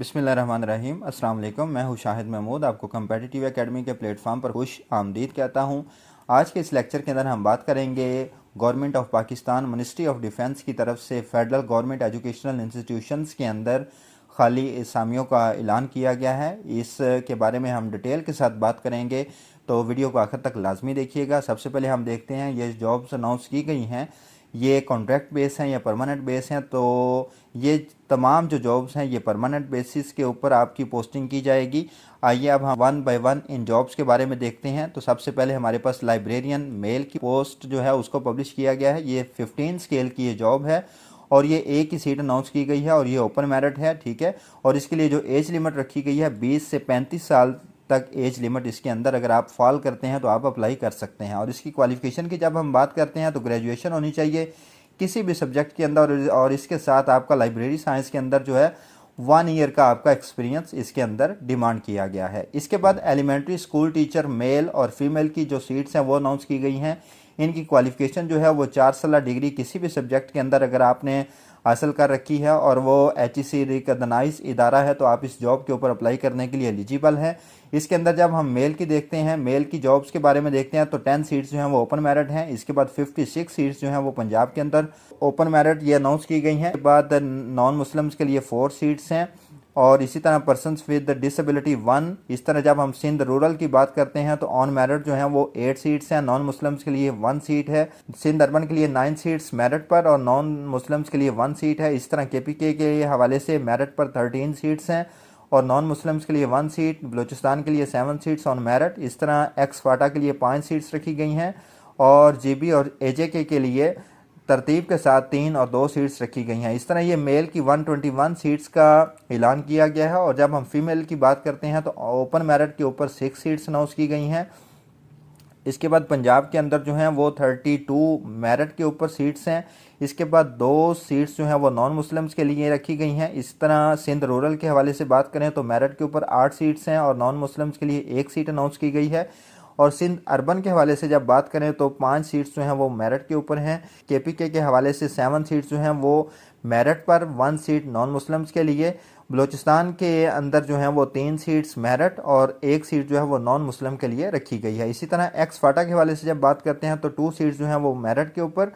बिस्मिल्लाहिर्रहमानिर्रहीम। अस्सलाम वालेकुम। मैं हूं शाहिद महमूद, आपको कम्पिटिटिव एकेडमी के प्लेटफॉर्म पर खुश आमदीद कहता हूं। आज के इस लेक्चर के अंदर हम बात करेंगे government of Pakistan ministry of defence की तरफ से फेडरल गवर्नमेंट एजुकेशनल इंस्टीट्यूशंस के अंदर खाली असामियों का ऐलान किया गया है। इसके बारे में हम डिटेल के साथ बात करेंगे, तो वीडियो को आखिर तक लाजमी देखिएगा। सबसे पहले हम देखते हैं ये जॉब्स अनाउंस की गई हैं, ये कॉन्ट्रैक्ट बेस हैं या परमानेंट बेस हैं। तो ये तमाम जो जॉब्स हैं ये परमानेंट बेसिस के ऊपर आपकी पोस्टिंग की जाएगी। आइए अब हम one by one in jobs के बारे में देखते हैं। तो सबसे पहले हमारे पास लाइब्रेरियन मेल की पोस्ट जो है उसको पब्लिश किया गया है। ये 15 स्केल की ये जॉब है और ये एक ही सीट अनाउंस की गई है और ये ओपन मेरिट है, ठीक है। और इसके लिए जो एज लिमिट रखी गई है 20 से 35 साल तक एज लिमिट इसके अंदर अगर आप फॉल करते हैं तो आप अप्लाई कर सकते हैं। और इसकी क्वालिफिकेशन की जब हम बात करते हैं तो ग्रेजुएशन होनी चाहिए किसी भी सब्जेक्ट के अंदर, और इसके साथ आपका लाइब्रेरी साइंस के अंदर जो है 1 ईयर का आपका एक्सपीरियंस इसके अंदर डिमांड किया गया है। इसके बाद एलिमेंट्री स्कूल टीचर मेल और फीमेल की जो सीट्स हैं वो अनाउंस की गई हैं। इनकी क्वालिफिकेशन जो है वो 4 साल डिग्री किसी भी सब्जेक्ट के अंदर अगर आपने हासिल कर रखी है और वो HEC रिकॉग्नाइज इदारा है तो आप इस जॉब के ऊपर अप्लाई करने के लिए एलिजिबल हैं। इसके अंदर जब हम मेल की देखते हैं, मेल की जॉब्स के बारे में देखते हैं तो 10 सीट्स जो हैं वो ओपन मेरिट हैं। इसके बाद 56 सीट्स जो हैं वो पंजाब के अंदर ओपन मेरिट ये अनाउंस की गई हैं। इसके बाद नॉन मुस्लिम्स के लिए 4 सीट्स हैं और इसी तरह पर्सनस विद डिसेबिलिटी 1। इस तरह जब हम सिंध रूरल की बात करते हैं तो ऑन मेरिट जो है वो 8 सीट्स हैं। नॉन मुस्लिम्स के लिए 1 सीट है। सिंध अर्बन के लिए 9 सीट्स मेरिट पर और नॉन मुस्लिम्स के लिए 1 सीट है। इस तरह KPK के हवाले से मेरिट पर 13 सीट्स हैं और नॉन मुस्लिम्स के लिए 1 सीट। बलूचिस्तान के लिए 7 सीट्स ऑन मेरिट। इस तरह एक्स फाटा के लिए 5 सीट्स रखी गई हैं और GB और AJK के लिए तरतीब के साथ 3 और 2 सीट्स रखी गई हैं। इस तरह ये मेल की 121 सीट्स का ऐलान किया गया है। और जब हम फीमेल की बात करते हैं तो ओपन मेरिट के ऊपर 6 सीट्स अनाउंस की गई हैं। इसके बाद पंजाब के अंदर जो हैं वो 32 मेरिट के ऊपर सीट्स हैं। इसके बाद 2 सीट्स जो हैं वो नॉन मुस्लिम्स के लिए रखी गई हैं। इस तरह सिंध रूरल के हवाले से बात करें तो मेरिट के ऊपर 8 सीट्स हैं और नॉन मुस्लिम्स के लिए 1 सीट अनाउंस की गई है। और सिंध अर्बन के हवाले से जब बात करें तो 5 सीट्स जो हैं वो मेरिट के ऊपर हैं। KPK के हवाले से 7 सीट्स जो हैं वो मेरिट पर, 1 सीट नॉन मुस्लिम्स के लिए। बलूचिस्तान के अंदर जो है वो 3 सीट्स मेरिट और 1 सीट जो है वो नॉन मुस्लिम के लिए रखी गई है। इसी तरह एक्स फाटा के हवाले से जब बात करते हैं तो 2 सीट्स जो हैं वो मेरिट के ऊपर,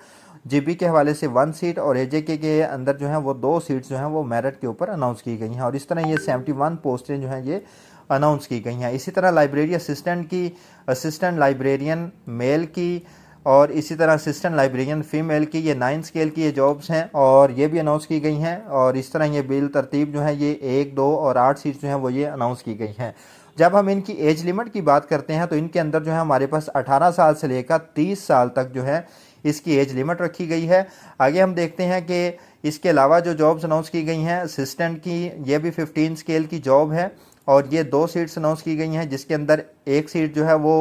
GB के हवाले से 1 सीट और AJK के अंदर जो है वो 2 सीट्स जो हैं वो मेरिट के ऊपर अनाउंस की गई हैं। और इस तरह ये 71 पोस्टें जो हैं ये अनाउंस की गई हैं। इसी तरह लाइब्रेरी असिस्टेंट की, असिस्टेंट लाइब्रेरियन मेल की और इसी तरह असिस्टेंट लाइब्रेरियन फीमेल की, ये 9 स्केल की ये जॉब्स हैं और ये भी अनाउंस की गई हैं। और इस तरह ये बिल तरतीब जो है ये 1, 2 और 8 सीट्स जो हैं वो ये अनाउंस की गई हैं। जब हम इनकी एज लिमिट की बात करते हैं तो इनके अंदर जो है हमारे पास 18 साल से लेकर 30 साल तक जो है इसकी एज लिमिट रखी गई है। आगे हम देखते हैं कि इसके अलावा जो जॉब्स अनाउंस की गई हैं असिस्टेंट की, ये भी 15 स्केल की जॉब है और ये 2 सीट्स अनाउंस की गई हैं जिसके अंदर 1 सीट जो है वो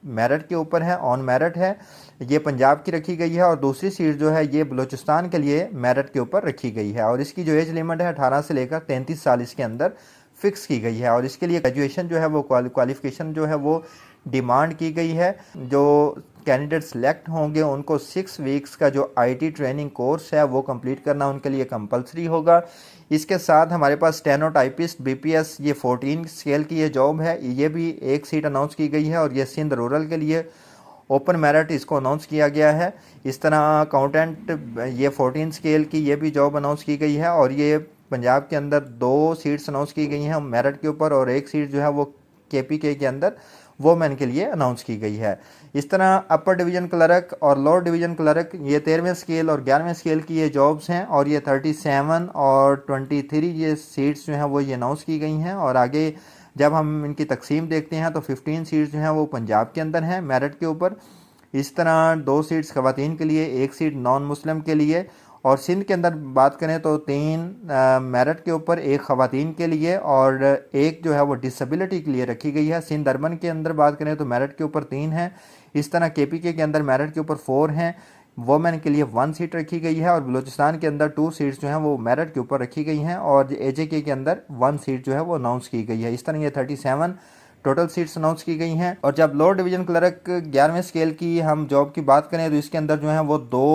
मेरिट के ऊपर है, ऑन मेरिट है, ये पंजाब की रखी गई है। और दूसरी सीट जो है ये बलूचिस्तान के लिए मेरिट के ऊपर रखी गई है। और इसकी जो एज लिमिट है 18 से लेकर 33 साल इसके अंदर फिक्स की गई है। और इसके लिए ग्रेजुएशन जो है वो क्वालिफिकेशन जो है वो डिमांड की गई है। जो कैंडिडेट सेलेक्ट होंगे उनको 6 वीक्स का जो IT ट्रेनिंग कोर्स है वो कंप्लीट करना उनके लिए कंपलसरी होगा। इसके साथ हमारे पास स्टेनोटाइपिस्ट BPS, ये 14 स्केल की ये जॉब है, ये भी 1 सीट अनाउंस की गई है और ये सिंध रूरल के लिए ओपन मेरिट इसको अनाउंस किया गया है। इस तरह अकाउंटेंट, ये 14 स्केल की ये भी जॉब अनाउंस की गई है और ये पंजाब के अंदर 2 सीट्स अनाउंस की गई हैं मेरिट के ऊपर और 1 सीट जो है वो KPK के अंदर वोमेन के लिए अनाउंस की गई है। इस तरह अपर डिवीज़न क्लर्क और लोअर डिवीज़न क्लर्क, ये 13वें स्केल और 11वें स्केल की ये जॉब्स हैं और ये 37 और 23 ये सीट्स जो हैं वो ये अनाउंस की गई हैं। और आगे जब हम इनकी तकसीम देखते हैं तो 15 सीट्स जो हैं वो पंजाब के अंदर हैं मेरिट के ऊपर। इस तरह 2 सीट्स ख़वातीन के लिए, 1 सीट नॉन मुस्लिम के लिए। और सिंध के अंदर बात करें तो 3 मेरिट के ऊपर, 1 ख़वातीन के लिए और 1 जो है वो डिसेबिलिटी के लिए रखी गई है। सिंध अर्बन के अंदर बात करें तो मेरिट के ऊपर 3 हैं। इस तरह KPK के अंदर मेरिट के ऊपर 4 हैं। वोमेन के लिए 1 सीट रखी गई है और बलूचिस्तान के अंदर 2 सीट्स जो हैं वो मेरिट के ऊपर रखी गई हैं और AJK के अंदर 1 सीट जो है वो अनाउंस की गई है। इस तरह ये 37 टोटल सीट्स अनाउंस की गई हैं। और जब लोअर डिवीज़न क्लर्क 11वें स्केल की हम जॉब की बात करें तो इसके अंदर जो है वो 2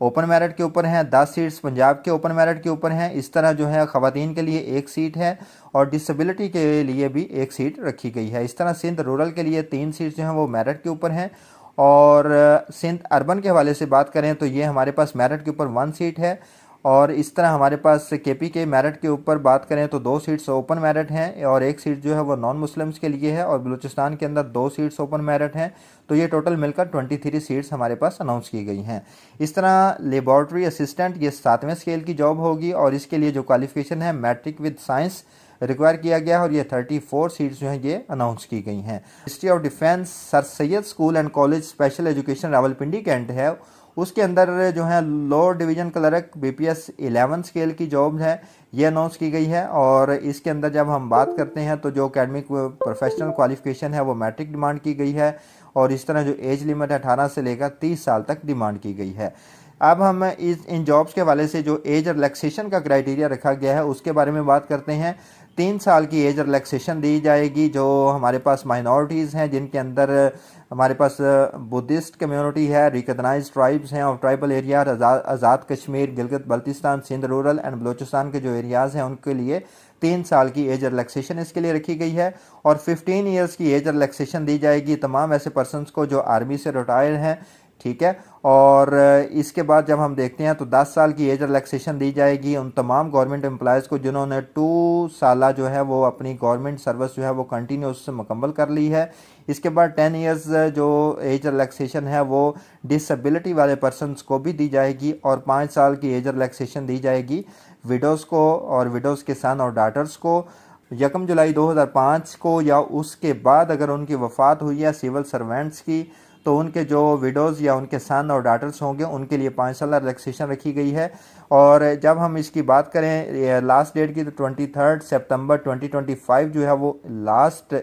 ओपन मेरिट के ऊपर हैं, 10 सीट्स पंजाब के ओपन मेरिट के ऊपर हैं। इस तरह जो है ख़वातीन के लिए 1 सीट है और डिसेबिलिटी के लिए भी 1 सीट रखी गई है। इस तरह सिंध रूरल के लिए 3 सीट्स जो हैं वो मेरिट के ऊपर हैं और सिंध अर्बन के हवाले से बात करें तो ये हमारे पास मेरिट के ऊपर 1 सीट है। और इस तरह हमारे पास केपी के मेरिट के ऊपर बात करें तो 2 सीट्स ओपन मेरिट हैं और 1 सीट जो है वो नॉन मुस्लिम्स के लिए है और बलूचिस्तान के अंदर 2 सीट्स ओपन मेरिट हैं। तो ये टोटल मिलकर 23 सीट्स हमारे पास अनाउंस की गई हैं। इस तरह लेबॉर्ट्री असिस्टेंट ये 7वें स्केल की जॉब होगी और इसके लिए जो क्वालिफिकेशन है मैट्रिक विद साइंस रिक्वायर किया गया है और ये 34 सीट्स जो हैं ये अनाउंस की गई हैं। Ministry of defence sir Syed school and college special education Rawalpindi cantt है, उसके अंदर जो है lower division clerk BPS 11 scale की जॉब है ये अनाउंस की गई है। और इसके अंदर जब हम बात करते हैं तो जो एकेडमिक प्रोफेशनल क्वालिफिकेशन है वो मैट्रिक डिमांड की गई है और इस तरह जो एज लिमिट है 18 से लेकर 30 साल तक डिमांड की गई है। अब हम इन जॉब्स के हवाले से जो एज रिलैक्सेशन का क्राइटेरिया रखा गया है उसके बारे में बात करते हैं। 3 साल की एज रिलैक्सेशन दी जाएगी जो हमारे पास माइनॉरिटीज़ हैं जिनके अंदर हमारे पास बुद्धिस्ट कम्युनिटी है, रिकग्नाइज्ड ट्राइब्स हैं और tribal area Azad Kashmir, Gilgit Baltistan, Sindh rural and Balochistan के जो एरियाज़ हैं उनके लिए 3 साल की एज रिलैक्सेशन इसके लिए रखी गई है। और 15 ईयर्स की एज रिलैक्सेशन दी जाएगी तमाम ऐसे पर्सनस को जो आर्मी से रिटायर हैं, ठीक है। और इसके बाद जब हम देखते हैं तो 10 साल की एज रिलैक्सेशन दी जाएगी उन तमाम गवर्नमेंट एम्प्लॉयज़ को जिन्होंने 2 साल जो है वो अपनी गवर्नमेंट सर्विस जो है वो कंटिन्यूस मुकम्मल कर ली है। इसके बाद 10 इयर्स जो एज रिलैक्सेशन है वो डिसेबिलिटी वाले पर्सनस को भी दी जाएगी और 5 साल की एज रिलैक्सेशन दी जाएगी विडोज़ को और विडोज़ के सन और डाटर्स को। 1 जुलाई 2005 को या उसके बाद अगर उनकी वफ़ात हुई है सिविल सर्वेंट्स की तो उनके जो विडोज़ या उनके सन और डाटर्स होंगे उनके लिए 5 साल रिलैक्सेशन रखी गई है। और जब हम इसकी बात करें लास्ट डेट की तो 23 सितंबर 2025 जो है वो लास्ट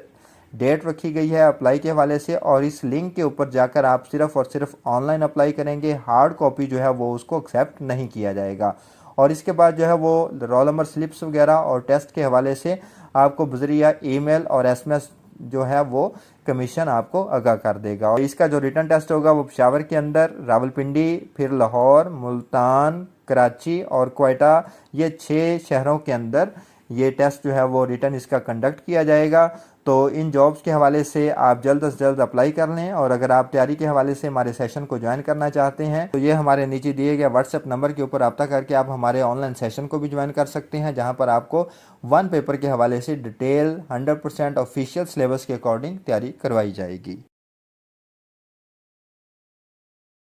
डेट रखी गई है अप्लाई के हवाले से। और इस लिंक के ऊपर जाकर आप सिर्फ़ और सिर्फ ऑनलाइन अप्लाई करेंगे, हार्ड कॉपी जो है वो उसको एक्सेप्ट नहीं किया जाएगा। और इसके बाद जो है वो रोल नंबर स्लिप्स वगैरह और टेस्ट के हवाले से आपको बज़रिया ईमेल और एसएमएस जो है वो कमीशन आपको आगाह कर देगा। और इसका जो रिटन टेस्ट होगा वो पेशावर के अंदर, रावलपिंडी, फिर लाहौर, मुल्तान, कराची और क्वेटा, ये 6 शहरों के अंदर ये टेस्ट जो है वो रिटन इसका कंडक्ट किया जाएगा। तो इन जॉब्स के हवाले से आप जल्द से जल्द अप्लाई कर लें। और अगर आप तैयारी के हवाले से हमारे सेशन को ज्वाइन करना चाहते हैं तो ये हमारे नीचे दिए गए व्हाट्सएप नंबर के ऊपर रब्ता करके आप हमारे ऑनलाइन सेशन को भी ज्वाइन कर सकते हैं जहां पर आपको 1 पेपर के हवाले से डिटेल 100% ऑफिशियल सिलेबस के अकॉर्डिंग तैयारी करवाई जाएगी।